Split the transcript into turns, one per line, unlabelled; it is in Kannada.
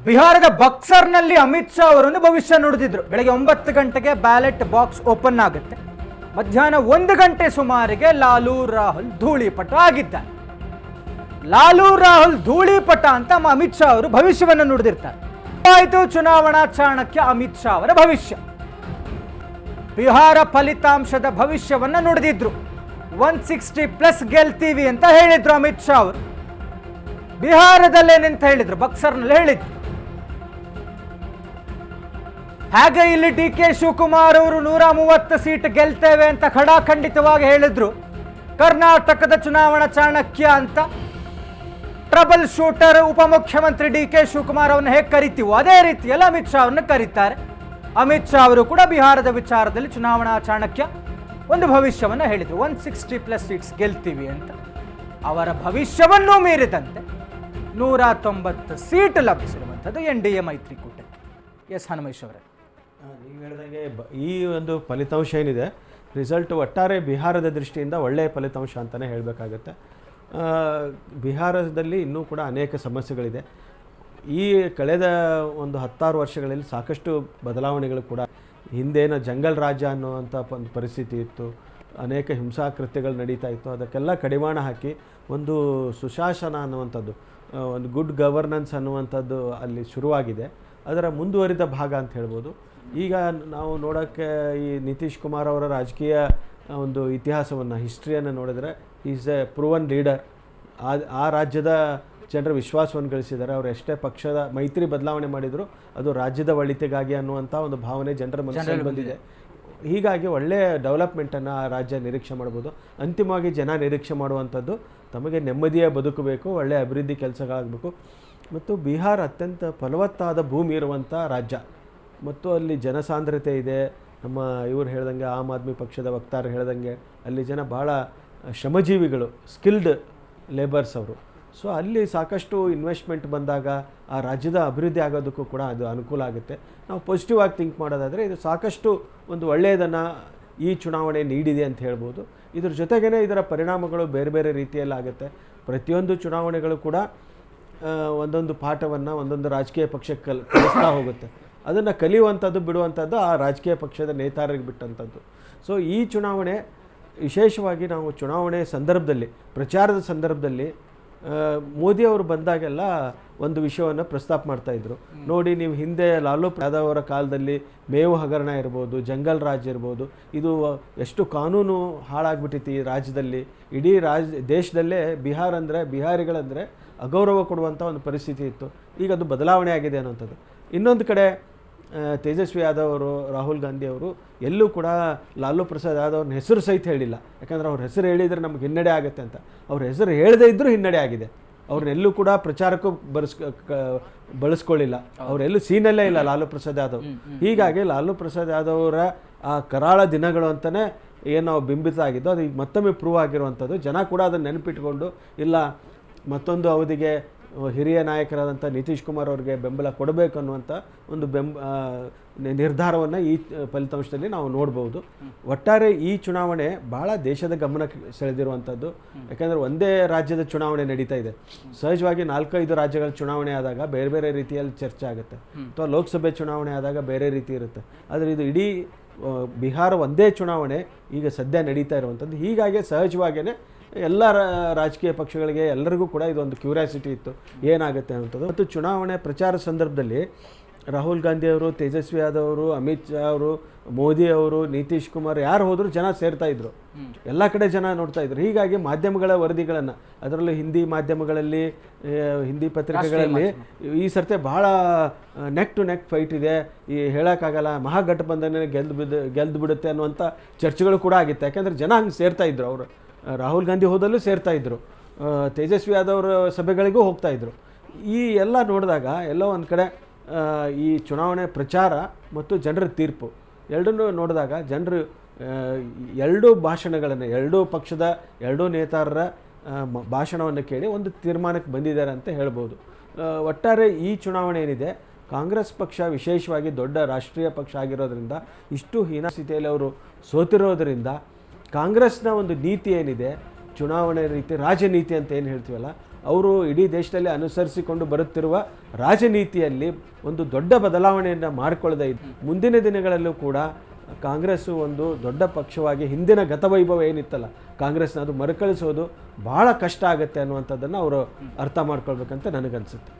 ಬಿಹಾರದ ಬಕ್ಸರ್ನಲ್ಲಿ ಅಮಿತ್ ಶಾ ಅವರೊಂದು ಭವಿಷ್ಯ ನುಡಿದಿದ್ರು. ಬೆಳಗ್ಗೆ 9 ಗಂಟೆಗೆ ಬ್ಯಾಲೆಟ್ ಬಾಕ್ಸ್ ಓಪನ್ ಆಗುತ್ತೆ. ಮಧ್ಯಾಹ್ನ 1 ಗಂಟೆ ಸುಮಾರಿಗೆ ಲಾಲು ರಾಹುಲ್ ಧೂಳಿಪಟ ಆಗಿದ್ದಾರೆ. ಲಾಲು ರಾಹುಲ್ ಧೂಳಿಪಟ ಅಂತ ಅಮಿತ್ ಶಾ ಅವರು ಭವಿಷ್ಯವನ್ನು ನುಡಿದಿರ್ತಾರೆ. ಆಯಿತು, ಚುನಾವಣಾ ಚಾಣಕ್ಯ ಅಮಿತ್ ಶಾ ಅವರ ಭವಿಷ್ಯ. ಬಿಹಾರ ಫಲಿತಾಂಶದ ಭವಿಷ್ಯವನ್ನ ನುಡಿದಿದ್ರು. 160+ ಗೆಲ್ತೀವಿ ಅಂತ ಹೇಳಿದ್ರು ಅಮಿತ್ ಶಾ ಅವರು. ಬಿಹಾರದಲ್ಲೇನೆಂತ ಹೇಳಿದ್ರು, ಬಕ್ಸರ್ನಲ್ಲಿ ಹೇಳಿದ್ರು. ಹಾಗೆ ಇಲ್ಲಿ ಡಿ ಕೆ ಶಿವಕುಮಾರ್ ಅವರು 130 ಸೀಟ್ ಗೆಲ್ತೇವೆ ಅಂತ ಖಡಾಖಂಡಿತವಾಗಿ ಹೇಳಿದ್ರು. ಕರ್ನಾಟಕದ ಚುನಾವಣಾ ಚಾಣಕ್ಯ ಅಂತ ಟ್ರಬಲ್ ಶೂಟರ್ ಉಪಮುಖ್ಯಮಂತ್ರಿ ಡಿ ಕೆ ಶಿವಕುಮಾರ್ ಅವನ್ನ ಹೇಗೆ ಕರಿತೀವೋ ಅದೇ ರೀತಿಯಲ್ಲಿ ಅಮಿತ್ ಶಾ ಅವರನ್ನು ಕರೀತಾರೆ. ಅಮಿತ್ ಶಾ ಅವರು ಕೂಡ ಬಿಹಾರದ ವಿಚಾರದಲ್ಲಿ ಚುನಾವಣಾ ಚಾಣಕ್ಯ ಒಂದು ಭವಿಷ್ಯವನ್ನ ಹೇಳಿದ್ರು. 160+ ಸೀಟ್ಸ್ ಗೆಲ್ತೀವಿ ಅಂತ. ಅವರ ಭವಿಷ್ಯವನ್ನು ಮೀರಿದಂತೆ 190 ಸೀಟ್ ಲಭಿಸಿರುವಂಥದ್ದು NDA ಮೈತ್ರಿಕೂಟಕ್ಕೆ. ಎಸ್ ಹನುಮೇಶ್ ಅವರೇ,
ನೀವು ಹೇಳಿದಂಗೆ ಈ ಒಂದು ಫಲಿತಾಂಶ ಏನಿದೆ, ರಿಸಲ್ಟ್ ಒಟ್ಟಾರೆ ಬಿಹಾರದ ದೃಷ್ಟಿಯಿಂದ ಒಳ್ಳೆಯ ಫಲಿತಾಂಶ ಅಂತಲೇ ಹೇಳಬೇಕಾಗತ್ತೆ. ಬಿಹಾರದಲ್ಲಿ ಇನ್ನೂ ಕೂಡ ಅನೇಕ ಸಮಸ್ಯೆಗಳಿದೆ. ಈ ಕಳೆದ ಒಂದು 10 ವರ್ಷಗಳಲ್ಲಿ ಸಾಕಷ್ಟು ಬದಲಾವಣೆಗಳು ಕೂಡ. ಹಿಂದೇನೋ ಜಂಗಲ್ ರಾಜ್ಯ ಅನ್ನುವಂಥ ಒಂದು ಪರಿಸ್ಥಿತಿ ಇತ್ತು, ಅನೇಕ ಹಿಂಸಾಕೃತ್ಯಗಳು ನಡೀತಾ ಇತ್ತು. ಅದಕ್ಕೆಲ್ಲ ಕಡಿವಾಣ ಹಾಕಿ ಒಂದು ಸುಶಾಸನ ಅನ್ನುವಂಥದ್ದು, ಒಂದು ಗುಡ್ ಗವರ್ನೆನ್ಸ್ ಅನ್ನುವಂಥದ್ದು ಅಲ್ಲಿ ಶುರುವಾಗಿದೆ. ಅದರ ಮುಂದುವರಿದ ಭಾಗ ಅಂತ ಹೇಳ್ಬೋದು. ಈಗ ನಾವು ನೋಡೋಕ್ಕೆ ಈ ನಿತೀಶ್ ಕುಮಾರ್ ಅವರ ರಾಜಕೀಯ ಒಂದು ಇತಿಹಾಸವನ್ನು, ಹಿಸ್ಟ್ರಿಯನ್ನು ನೋಡಿದ್ರೆ ಈಸ್ ಎ ಪ್ರೂವನ್ ಲೀಡರ್. ಆ ರಾಜ್ಯದ ಜನರ ವಿಶ್ವಾಸವನ್ನು ಗಳಿಸಿದ್ದಾರೆ. ಅವರು ಎಷ್ಟೇ ಪಕ್ಷದ ಮೈತ್ರಿ ಬದಲಾವಣೆ ಮಾಡಿದರೂ ಅದು ರಾಜ್ಯದ ಒಳಿತಿಗಾಗಿ ಅನ್ನುವಂಥ ಒಂದು ಭಾವನೆ ಜನರ ಮನಸ್ಸಿನಲ್ಲಿ ಬಂದಿದೆ. ಹೀಗಾಗಿ ಒಳ್ಳೆಯ ಡೆವಲಪ್ಮೆಂಟನ್ನು ಆ ರಾಜ್ಯ ನಿರೀಕ್ಷೆ ಮಾಡ್ಬೋದು. ಅಂತಿಮವಾಗಿ ಜನ ನಿರೀಕ್ಷೆ ಮಾಡುವಂಥದ್ದು ತಮಗೆ ನೆಮ್ಮದಿಯ ಬದುಕಬೇಕು, ಒಳ್ಳೆಯ ಅಭಿವೃದ್ಧಿ ಕೆಲಸಗಳಾಗಬೇಕು. ಮತ್ತು ಬಿಹಾರ ಅತ್ಯಂತ ಫಲವತ್ತಾದ ಭೂಮಿ ಇರುವಂಥ ರಾಜ್ಯ ಮತ್ತು ಅಲ್ಲಿ ಜನಸಾಂದ್ರತೆ ಇದೆ. ನಮ್ಮ ಇವರು ಹೇಳ್ದಂಗೆ ಆಮ್ ಆದ್ಮಿ ಪಕ್ಷದ ವಕ್ತಾರರು ಹೇಳ್ದಂಗೆ ಅಲ್ಲಿ ಜನ ಭಾಳ ಶ್ರಮಜೀವಿಗಳು, ಸ್ಕಿಲ್ಡ್ ಲೇಬರ್ಸ್ ಅವರು. ಸೊ ಅಲ್ಲಿ ಸಾಕಷ್ಟು ಇನ್ವೆಸ್ಟ್ಮೆಂಟ್ ಬಂದಾಗ ಆ ರಾಜ್ಯದ ಅಭಿವೃದ್ಧಿ ಆಗೋದಕ್ಕೂ ಕೂಡ ಅದು ಅನುಕೂಲ ಆಗುತ್ತೆ. ನಾವು ಪಾಸಿಟಿವ್ ಆಗಿ ಥಿಂಕ್ ಮಾಡೋದಾದರೆ ಇದು ಸಾಕಷ್ಟು ಒಂದು ಒಳ್ಳೆಯದನ್ನು ಈ ಚುನಾವಣೆ ನೀಡಿದೆ ಅಂತ ಹೇಳ್ಬೋದು. ಇದ್ರ ಜೊತೆಗೇ ಇದರ ಪರಿಣಾಮಗಳು ಬೇರೆ ಬೇರೆ ರೀತಿಯಲ್ಲಿ ಆಗುತ್ತೆ. ಪ್ರತಿಯೊಂದು ಚುನಾವಣೆಗಳು ಕೂಡ ಒಂದೊಂದು ಪಾಠವನ್ನು ಒಂದೊಂದು ರಾಜಕೀಯ ಪಕ್ಷಕ್ಕೆ ಕಲಿಸ್ತಾ ಹೋಗುತ್ತೆ. ಅದನ್ನು ಕಲಿಯುವಂಥದ್ದು ಬಿಡುವಂಥದ್ದು ಆ ರಾಜಕೀಯ ಪಕ್ಷದ ನೇತಾರರಿಗೆ ಬಿಟ್ಟಂಥದ್ದು. ಸೊ ಈ ಚುನಾವಣೆ ವಿಶೇಷವಾಗಿ ನಾವು ಚುನಾವಣೆ ಸಂದರ್ಭದಲ್ಲಿ, ಪ್ರಚಾರದ ಸಂದರ್ಭದಲ್ಲಿ ಮೋದಿಯವರು ಬಂದಾಗೆಲ್ಲ ಒಂದು ವಿಷಯವನ್ನು ಪ್ರಸ್ತಾಪ ಮಾಡ್ತಾಯಿದ್ರು. ನೋಡಿ, ನೀವು ಹಿಂದೆ ಲಾಲು ಯಾದವ್ ಅವರ ಕಾಲದಲ್ಲಿ ಮೇವು ಹಗರಣ ಇರ್ಬೋದು, ಜಂಗಲ್ ರಾಜ್ ಇರ್ಬೋದು, ಇದು ಎಷ್ಟು ಕಾನೂನು ಹಾಳಾಗ್ಬಿಟ್ಟಿತ್ತು ಈ ರಾಜ್ಯದಲ್ಲಿ. ಇಡೀ ದೇಶದಲ್ಲೇ ಬಿಹಾರ ಅಂದರೆ, ಬಿಹಾರಿಗಳಂದರೆ ಅಗೌರವ ಕೊಡುವಂಥ ಒಂದು ಪರಿಸ್ಥಿತಿ ಇತ್ತು. ಈಗ ಅದು ಬದಲಾವಣೆ ಆಗಿದೆ ಅನ್ನೋಂಥದ್ದು. ಇನ್ನೊಂದು ಕಡೆ ತೇಜಸ್ವಿ ಯಾದವ್ ಅವರು, ರಾಹುಲ್ ಗಾಂಧಿ ಅವರು ಎಲ್ಲೂ ಕೂಡ ಲಾಲು ಪ್ರಸಾದ್ ಯಾದವ್ ಅವ್ರನ್ನ ಹೆಸರು ಸಹಿತ ಹೇಳಿಲ್ಲ. ಯಾಕಂದರೆ ಅವ್ರ ಹೆಸರು ಹೇಳಿದರೆ ನಮಗೆ ಹಿನ್ನಡೆ ಆಗುತ್ತೆ ಅಂತ. ಅವ್ರ ಹೆಸರು ಹೇಳದೇ ಇದ್ದರೂ ಹಿನ್ನಡೆ ಆಗಿದೆ. ಅವ್ರನ್ನೆಲ್ಲೂ ಕೂಡ ಪ್ರಚಾರಕ್ಕೂ ಬಳಸ್ಕೊಳ್ಳಿಲ್ಲ. ಅವರೆಲ್ಲೂ ಸೀನಲ್ಲೇ ಇಲ್ಲ ಲಾಲು ಪ್ರಸಾದ್ ಯಾದವ್. ಹೀಗಾಗಿ ಲಾಲು ಪ್ರಸಾದ್ ಯಾದವ್ ಅವರ ಆ ಕರಾಳ ದಿನಗಳು ಅಂತಲೇ ಏನು ನಾವು ಬಿಂಬಿತ ಆಗಿದ್ದು ಅದು ಈಗ ಮತ್ತೊಮ್ಮೆ ಪ್ರೂವ್ ಆಗಿರುವಂಥದ್ದು. ಜನ ಕೂಡ ಅದನ್ನು ನೆನಪಿಟ್ಕೊಂಡು ಇಲ್ಲ, ಮತ್ತೊಂದು ಅವಧಿಗೆ ಹಿರಿಯ ನಾಯಕರಾದಂಥ ನಿತೀಶ್ ಕುಮಾರ್ ಅವರಿಗೆ ಬೆಂಬಲ ಕೊಡಬೇಕು ಅನ್ನುವಂಥ ಒಂದು ನಿರ್ಧಾರವನ್ನು ಈ ಫಲಿತಾಂಶದಲ್ಲಿ ನಾವು ನೋಡ್ಬೋದು. ಒಟ್ಟಾರೆ ಈ ಚುನಾವಣೆ ಭಾಳ ದೇಶದ ಗಮನಕ್ಕೆ ಸೆಳೆದಿರುವಂಥದ್ದು. ಯಾಕಂದರೆ ಒಂದೇ ರಾಜ್ಯದ ಚುನಾವಣೆ ನಡೀತಾ ಇದೆ. ಸಹಜವಾಗಿ 4-5 ರಾಜ್ಯಗಳ ಚುನಾವಣೆ ಆದಾಗ ಬೇರೆ ಬೇರೆ ರೀತಿಯಲ್ಲಿ ಚರ್ಚೆ ಆಗುತ್ತೆ, ಅಥವಾ ಲೋಕಸಭೆ ಚುನಾವಣೆ ಆದಾಗ ಬೇರೆ ರೀತಿ ಇರುತ್ತೆ. ಆದರೆ ಇದು ಇಡೀ ಬಿಹಾರ ಒಂದೇ ಚುನಾವಣೆ ಈಗ ಸದ್ಯ ನಡೀತಾ ಇರುವಂಥದ್ದು. ಹೀಗಾಗಿ ಸಹಜವಾಗಿಯೇ ಎಲ್ಲ ರಾಜಕೀಯ ಪಕ್ಷಗಳಿಗೆ ಎಲ್ಲರಿಗೂ ಕೂಡ ಇದೊಂದು ಕ್ಯೂರಿಯಾಸಿಟಿ ಇತ್ತು ಏನಾಗುತ್ತೆ ಅನ್ನೋಂಥದ್ದು. ಮತ್ತು ಚುನಾವಣೆ ಪ್ರಚಾರ ಸಂದರ್ಭದಲ್ಲಿ ರಾಹುಲ್ ಗಾಂಧಿ ಅವರು, ತೇಜಸ್ವಿ ಯಾದವ್ ಅವರು, ಅಮಿತ್ ಶಾ ಅವರು, ಮೋದಿ ಅವರು, ನಿತೀಶ್ ಕುಮಾರ್ ಯಾರು ಹೋದರೂ ಜನ ಸೇರ್ತಾ ಇದ್ರು. ಎಲ್ಲ ಕಡೆ ಜನ ನೋಡ್ತಾ ಇದ್ರು. ಹೀಗಾಗಿ ಮಾಧ್ಯಮಗಳ ವರದಿಗಳನ್ನು, ಅದರಲ್ಲೂ ಹಿಂದಿ ಮಾಧ್ಯಮಗಳಲ್ಲಿ, ಹಿಂದಿ ಪತ್ರಿಕೆಗಳಲ್ಲಿ ಈ ಸರ್ತಿ ಭಾಳ ನೆಕ್ ಟು ನೆಕ್ ಫೈಟ್ ಇದೆ, ಈ ಹೇಳೋಕ್ಕಾಗಲ್ಲ, ಮಹಾಗಠಬಂಧನ ಗೆದ್ದು ಬಿಡುತ್ತೆ ಅನ್ನುವಂಥ ಚರ್ಚೆಗಳು ಕೂಡ ಆಗಿತ್ತು. ಯಾಕೆಂದರೆ ಜನ ಹಂಗೆ ಸೇರ್ತಾ ಇದ್ರು. ಅವರು ರಾಹುಲ್ ಗಾಂಧಿ ಹೋದಲ್ಲೂ ಸೇರ್ತಾ ಇದ್ರು, ತೇಜಸ್ವಿ ಯಾದವ್ ಅವರ ಸಭೆಗಳಿಗೂ ಹೋಗ್ತಾ ಇದ್ರು. ಈ ಎಲ್ಲ ನೋಡಿದಾಗ ಎಲ್ಲೋ ಒಂದು ಕಡೆ ಈ ಚುನಾವಣೆ ಪ್ರಚಾರ ಮತ್ತು ಜನರ ತೀರ್ಪು ಎರಡನ್ನೂ ನೋಡಿದಾಗ ಜನರು ಎರಡೂ ಭಾಷಣಗಳನ್ನು, ಎರಡೂ ಪಕ್ಷದ ಎರಡೂ ನೇತಾರರ ಭಾಷಣವನ್ನು ಕೇಳಿ ಒಂದು ತೀರ್ಮಾನಕ್ಕೆ ಬಂದಿದ್ದಾರೆ ಅಂತ ಹೇಳ್ಬೋದು. ಒಟ್ಟಾರೆ ಈ ಚುನಾವಣೆ ಏನಿದೆ, ಕಾಂಗ್ರೆಸ್ ಪಕ್ಷ ವಿಶೇಷವಾಗಿ ದೊಡ್ಡ ರಾಷ್ಟ್ರೀಯ ಪಕ್ಷ ಆಗಿರೋದ್ರಿಂದ, ಇಷ್ಟು ಹೀನ ಸ್ಥಿತಿಯಲ್ಲಿ ಅವರು ಸೋತಿರೋದರಿಂದ ಕಾಂಗ್ರೆಸ್ನ ಒಂದು ನೀತಿ ಏನಿದೆ, ಚುನಾವಣೆ ರೀತಿ ರಾಜನೀತಿ ಅಂತ ಏನು ಹೇಳ್ತೀವಲ್ಲ, ಅವರು ಇಡೀ ದೇಶದಲ್ಲಿ ಅನುಸರಿಸಿಕೊಂಡು ಬರುತ್ತಿರುವ ರಾಜನೀತಿಯಲ್ಲಿ ಒಂದು ದೊಡ್ಡ ಬದಲಾವಣೆಯನ್ನು ಮಾಡಿಕೊಳ್ಳದೆ ಮುಂದಿನ ದಿನಗಳಲ್ಲೂ ಕೂಡ ಕಾಂಗ್ರೆಸ್ಸು ಒಂದು ದೊಡ್ಡ ಪಕ್ಷವಾಗಿ ಹಿಂದಿನ ಗತವೈಭವ ಏನಿತ್ತಲ್ಲ ಕಾಂಗ್ರೆಸ್ನ ಅದು ಮರುಕಳಿಸೋದು ಭಾಳ ಕಷ್ಟ ಆಗುತ್ತೆ ಅನ್ನುವಂಥದ್ದನ್ನು ಅವರು ಅರ್ಥ ಮಾಡ್ಕೊಳ್ಬೇಕಂತ ನನಗನ್ಸುತ್ತೆ.